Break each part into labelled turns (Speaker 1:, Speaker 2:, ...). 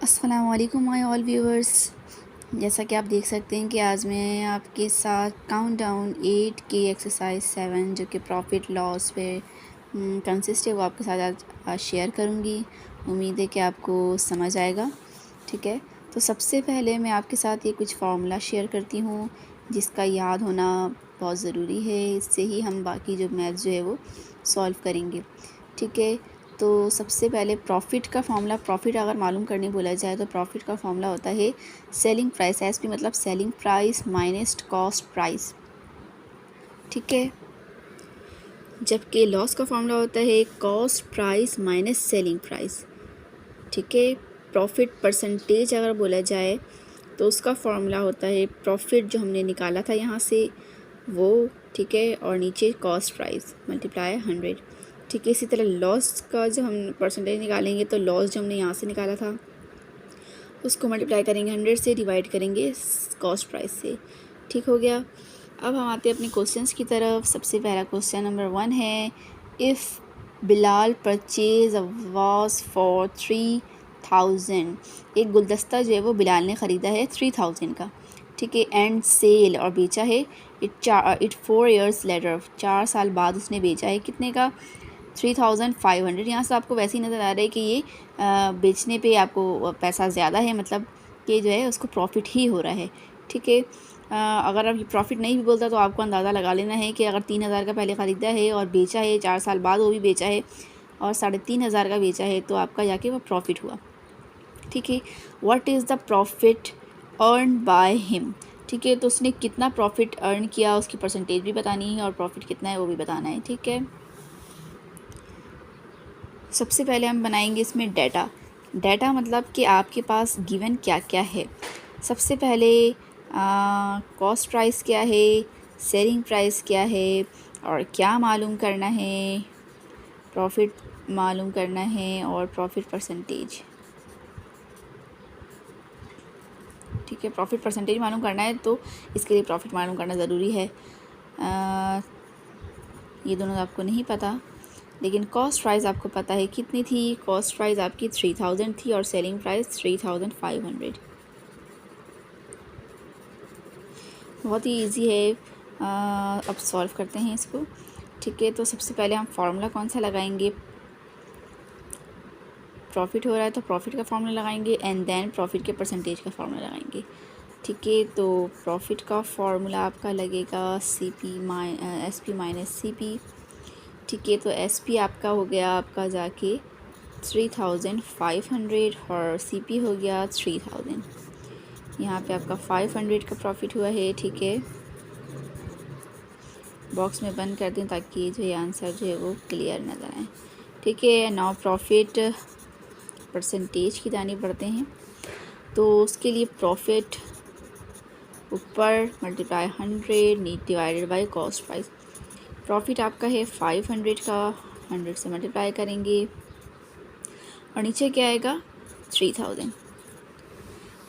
Speaker 1: अस्सलाम वालेकुम my all viewers. जैसा कि आप देख सकते हैं कि आज मैं आपके साथ काउंट डाउन 8 की एक्सरसाइज 7 जो कि प्रॉफिट लॉस पे कंसिस्ट है वो आपके साथ आज शेयर करूंगी। उम्मीद है कि आपको समझ आएगा। ठीक है, तो सबसे पहले मैं आपके साथ ये कुछ फार्मूला शेयर करती हूँ जिसका याद होना बहुत ज़रूरी है। इससे ही हम बाकी जो मैथ्स जो है वो सॉल्व करेंगे। ठीक है, तो सबसे पहले प्रॉफिट का फार्मूला, प्रॉफिट अगर मालूम करने बोला जाए तो प्रॉफिट का फार्मूला होता है सेलिंग प्राइस, एस पी मतलब selling price minus cost price. ठीक है, जबकि लॉस का फार्मूला होता है cost price minus selling price. ठीक है, प्रॉफिट परसेंटेज अगर बोला जाए तो उसका फार्मूला होता है प्रॉफिट जो हमने निकाला था यहाँ से वो, ठीक है, और नीचे कॉस्ट प्राइस मल्टीप्लाई 100। ठीक है, इसी तरह लॉस का जो हम परसेंटेज निकालेंगे तो लॉस जो हमने यहाँ से निकाला था उसको मल्टीप्लाई करेंगे 100 से, डिवाइड करेंगे कॉस्ट प्राइस से। ठीक हो गया। अब हम आते हैं अपने क्वेश्चंस की तरफ। सबसे पहला क्वेश्चन नंबर 1 है, if Bilal purchase a was for 3000। एक गुलदस्ता जो है वो बिलाल ने ख़रीदा है 3000 का। ठीक है, एंड सेल और बेचा है इट 4 ईयर्स लेटर, 4 साल बाद उसने बेचा है कितने का, 3500। यहाँ से आपको वैसे ही नज़र आ रहा है कि ये बेचने पे आपको पैसा ज़्यादा है, मतलब कि जो है उसको प्रॉफिट ही हो रहा है। ठीक है, अगर आप प्रॉफिट नहीं भी बोलता तो आपको अंदाज़ा लगा लेना है कि अगर 3000 का पहले ख़रीदा है और बेचा है 4 साल बाद वो भी बेचा है और 3500 का बेचा है तो आपका जाके वो प्रॉफिट हुआ। ठीक है, what is the profit earn by him. ठीक है, तो उसने कितना प्रॉफिट अर्न किया उसकी परसेंटेज भी बतानी है और प्रॉफिट कितना है वो भी बताना है। ठीक है, सबसे पहले हम बनाएंगे इसमें डाटा। डाटा मतलब कि आपके पास गिवन क्या क्या है। सबसे पहले कॉस्ट प्राइस क्या है, सेलिंग प्राइस क्या है और क्या मालूम करना है, प्रॉफिट मालूम करना है और प्रॉफिट परसेंटेज। ठीक है, प्रॉफिट परसेंटेज मालूम करना है तो इसके लिए प्रॉफिट मालूम करना ज़रूरी है। ये दोनों आपको नहीं पता, लेकिन कॉस्ट प्राइस आपको पता है कितनी थी। कॉस्ट प्राइस आपकी 3000 थी और सेलिंग प्राइस 3500। बहुत ही इजी है। अब सॉल्व करते हैं इसको। ठीक है, तो सबसे पहले हम फार्मूला कौन सा लगाएंगे, प्रॉफिट हो रहा है तो प्रॉफिट का फार्मूला लगाएंगे एंड देन प्रॉफिट के परसेंटेज का फार्मूला लगाएंगे। ठीक है, तो प्रॉफिट का फार्मूला आपका लगेगा S P minus C P. ठीक है, तो एस पी आपका हो गया आपका जाके 3500 और सी पी हो गया 3000। यहाँ पे आपका 500 का प्रॉफिट हुआ है। ठीक है, बॉक्स में बंद कर दें ताकि जो ये आंसर जो है वो क्लियर नज़र आए। ठीक है, नाउ प्रॉफिट परसेंटेज की जानिब बढ़ते हैं। तो उसके लिए प्रॉफिट ऊपर मल्टीप्लाई 100 नीट divided by cost price. Profit आपका है 500 का, 100 से मल्टीप्लाई करेंगे और नीचे क्या आएगा 3000।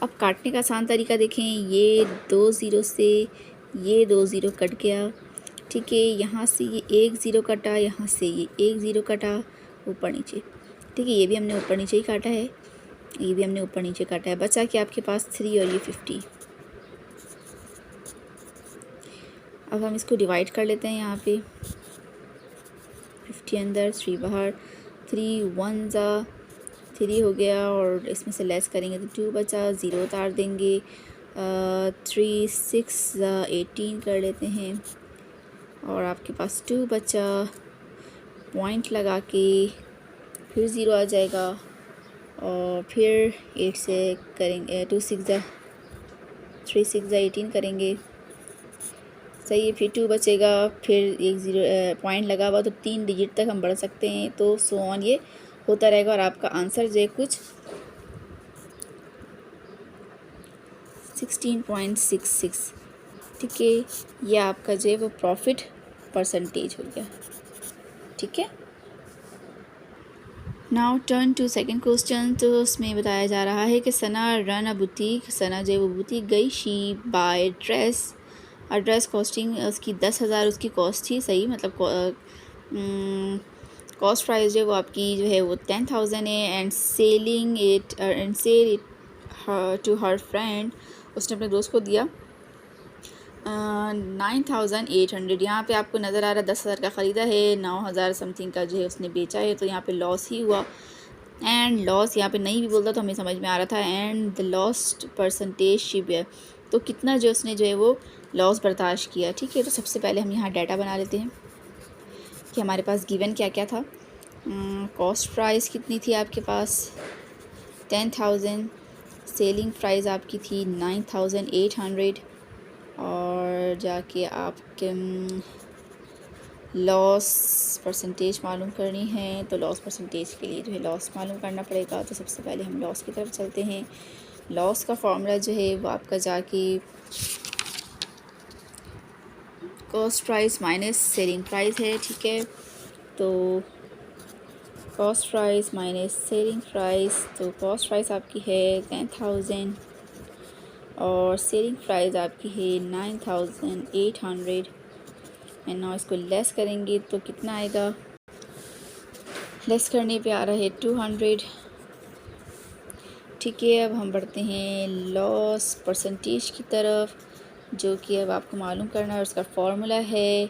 Speaker 1: अब काटने का आसान तरीका देखें, ये 2 ज़ीरो से ये 2 ज़ीरो कट गया। ठीक है, यहाँ से ये 1 ज़ीरो कटा, यहाँ से ये 1 ज़ीरो कटा, ऊपर नीचे। ठीक है, ये भी हमने ऊपर नीचे ही काटा है, ये भी हमने ऊपर नीचे काटा है। बचा कि आपके पास 3 और ये 50। अब हम इसको डिवाइड कर लेते हैं। यहाँ पे 50 अंदर 3 बाहर, 3 1 ज़ा 3 हो गया और इसमें से लेस करेंगे तो 2 बचा, 0 उतार देंगे। 3 6 ज़ा 18 कर लेते हैं और आपके पास 2 बचा, पॉइंट लगा के फिर 0 आ जाएगा और फिर 8 से करेंगे, 2 6 ज़ा 3 6 ज़ा 18 करेंगे। सही है, फिर 2 बचेगा, फिर 1 ज़ीरो पॉइंट लगा हुआ तो 3 डिजिट तक हम बढ़ सकते हैं। तो सो ऑन ये होता रहेगा और आपका आंसर जो है कुछ 16.66। ठीक है, ये आपका जो है वो प्रॉफिट परसेंटेज हो गया। ठीक है, now turn to second question. तो उसमें बताया जा रहा है कि सना रन अ बुटीक, सना जो है वो बुटीक गई, she buy dress, dress costing उसकी 10,000 उसकी कॉस्ट थी। सही, मतलब कॉस्ट प्राइस जो है वो आपकी जो है वो 10,000 है and sell it to her friend, उसने अपने दोस्त को दिया 9,800। यहाँ पे आपको नज़र आ रहा है 10,000 का ख़रीदा है, 9,000 समथिंग का जो है उसने बेचा है, तो यहाँ पे लॉस ही हुआ। एंड लॉस यहाँ पे नहीं भी बोलता तो हमें समझ में आ रहा था। And the lost percentage she bear, तो कितना जो उसने जो है वो लॉस बर्दाश्त किया। ठीक है, तो सबसे पहले हम यहाँ डाटा बना लेते हैं कि हमारे पास गिवन क्या क्या था। कॉस्ट प्राइस कितनी थी आपके पास 10,000, सेलिंग प्राइस आपकी थी 9,800 और जाके आपके लॉस परसेंटेज मालूम करनी है। तो लॉस परसेंटेज के लिए जो है लॉस मालूम करना पड़ेगा। तो सबसे पहले हम लॉस की तरफ चलते हैं। लॉस का फॉर्मूला जो है वो आपका जाके cost price minus selling price है। ठीक है, तो cost price minus selling price, तो कॉस्ट प्राइस आपकी है 10,000 और सेलिंग प्राइस आपकी है 9,800 एंड नाउ इसको लेस करेंगे तो कितना आएगा, लेस करने पे आ रहा है 200। ठीक है, अब हम बढ़ते हैं लॉस परसेंटेज की तरफ, जो कि अब आपको मालूम करना है। उसका फॉर्मूला है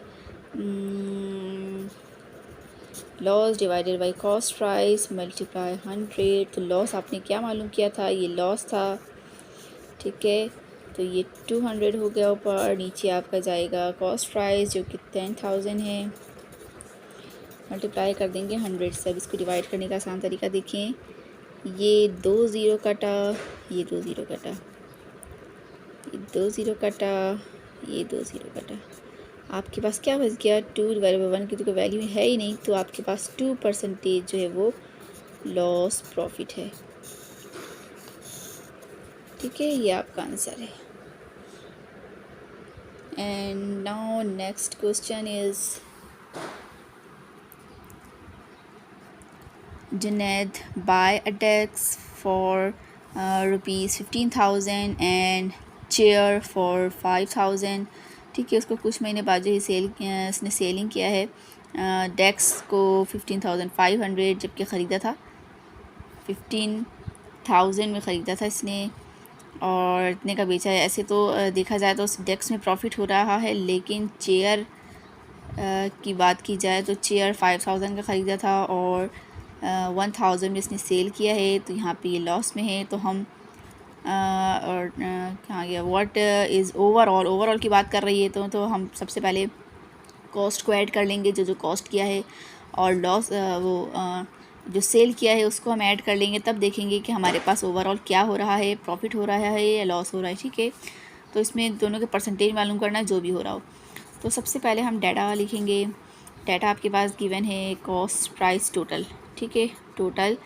Speaker 1: loss divided by cost price multiply 100। तो लॉस आपने क्या मालूम किया था, ये लॉस था। ठीक है, तो ये 200 हो गया ऊपर, नीचे आपका जाएगा कॉस्ट प्राइस जो कि 10,000 है, मल्टीप्लाई कर देंगे 100 से। अब इसको डिवाइड करने का आसान तरीका देखें, ये 2 ज़ीरो कटा, ये 2 ज़ीरो कटा, ये 2 ज़ीरो कटा, ये 2 ज़ीरो कटा, आपके पास क्या बच गया 2 डिवाइड बाई 1 की तो कोई वैल्यू है ही नहीं, तो आपके पास 2% जो है वो लॉस प्रॉफिट है। ठीक है, ये आपका आंसर है। And now next question is Junaid buy a desk for rupees 15,000 and chair for 5,000। ठीक है, उसको कुछ महीने बाद जो ही इसने सेलिंग किया है डेस्क को 15,500, जबकि ख़रीदा था 15,000 में ख़रीदा था इसने और इतने का बेचा है। ऐसे तो देखा जाए तो उस डेस्क में प्रॉफिट हो रहा है, लेकिन चेयर की बात की जाए तो चेयर 5,000 का ख़रीदा था और 1,000 में इसने सेल किया है, तो यहाँ पे ये लॉस में है। तो हम और कहाँ गया, व्हाट इज़ ओवरऑल की बात कर रही है, तो हम सबसे पहले कॉस्ट को ऐड कर लेंगे, जो कॉस्ट किया है, और लॉस जो सेल किया है उसको हम ऐड कर लेंगे। तब देखेंगे कि हमारे पास ओवरऑल क्या हो रहा है, प्रॉफिट हो रहा है या लॉस हो रहा है। ठीक है, तो इसमें दोनों के परसेंटेज मालूम करना है, जो भी हो रहा हो। तो सबसे पहले हम डाटा लिखेंगे। डाटा आपके पास गिवन है कॉस्ट प्राइस टोटल। ठीक है, टोटल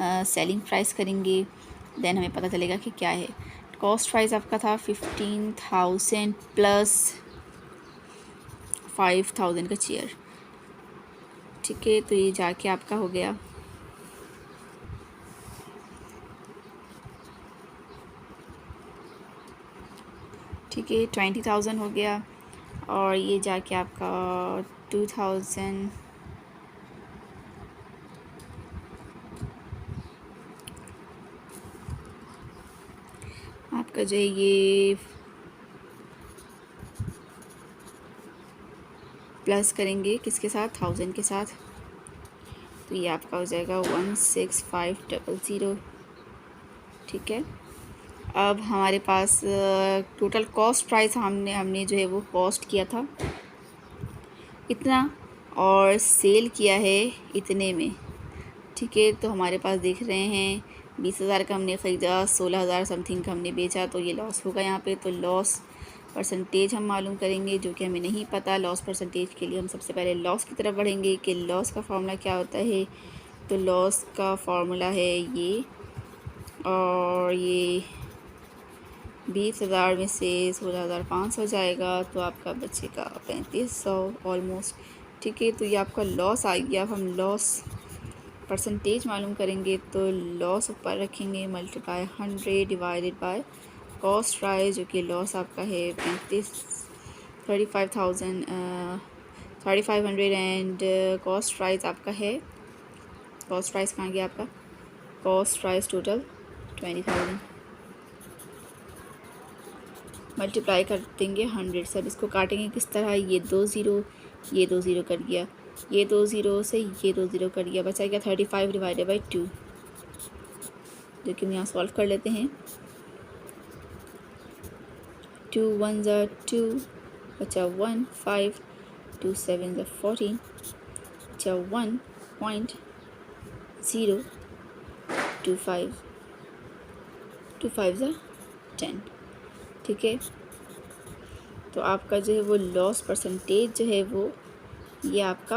Speaker 1: सेलिंग प्राइस करेंगे, देन हमें पता चलेगा कि क्या है। कॉस्ट प्राइस आपका था 15,000 प्लस 5,000 का चेयर। ठीक है, तो ये जाके आपका हो गया ठीक है 20,000 हो गया, और ये जाके आपका 2,000 आपका जो है ये प्लस करेंगे किसके साथ, 1000 के साथ, तो ये आपका हो जाएगा 16,500। ठीक है, अब हमारे पास टोटल कॉस्ट प्राइस हमने जो है वो कॉस्ट किया था इतना और सेल किया है इतने में। ठीक है, तो हमारे पास देख रहे हैं 20,000 का हमने ख़रीदा, 16,000 समथिंग का हमने बेचा, तो ये लॉस होगा यहाँ पे। तो लॉस परसेंटेज हम मालूम करेंगे, जो कि हमें नहीं पता। लॉस परसेंटेज के लिए हम सबसे पहले लॉस की तरफ बढ़ेंगे कि लॉस का फार्मूला क्या होता है। तो लॉस का फार्मूला है ये, और ये 20,000 में से 16,500 जाएगा, तो आपका बचेगा 3,500 ऑलमोस्ट। ठीक है, तो ये आपका लॉस आ गया। अब हम लॉस परसेंटेज मालूम करेंगे, तो लॉस ऊपर रखेंगे, multiply 100 divided by cost price, जो कि लॉस आपका है 35,000 3500 एंड कॉस्ट प्राइस आपका है, कॉस्ट प्राइस कहाँ गया आपका, कॉस्ट प्राइस टोटल 20,000 मल्टीप्लाई कर देंगे 100 से। अब इसको काटेंगे किस तरह, ये 2 ज़ीरो, ये 2 ज़ीरो कट गया, ये 2 ज़ीरो से ये 2 ज़ीरो कट गया, बचा गया 35 डिवाइडेड बाई 2, जो कि हम यहाँ सॉल्व कर लेते हैं। 2 1 ज़ा 2, बचा 1, 5, 2 7 ज़ा 14, बचा 1.025, 2 5 ज़ा 10। ठीक है, तो आपका जो है वो लॉस परसेंटेज जो है वो ये आपका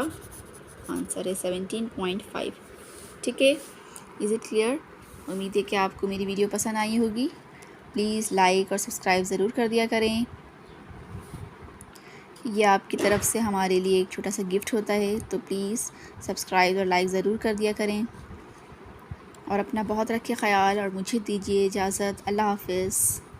Speaker 1: आंसर है 17.5। ठीक है, इज़ इट क्लियर? उम्मीद है कि आपको मेरी वीडियो पसंद आई होगी। प्लीज़ लाइक और सब्सक्राइब ज़रूर कर दिया करें, ये आपकी तरफ से हमारे लिए एक छोटा सा गिफ्ट होता है, तो प्लीज़ सब्सक्राइब और लाइक ज़रूर कर दिया करें। और अपना बहुत रखिए ख्याल और मुझे दीजिए इजाज़त। अल्लाह हाफ़िज़।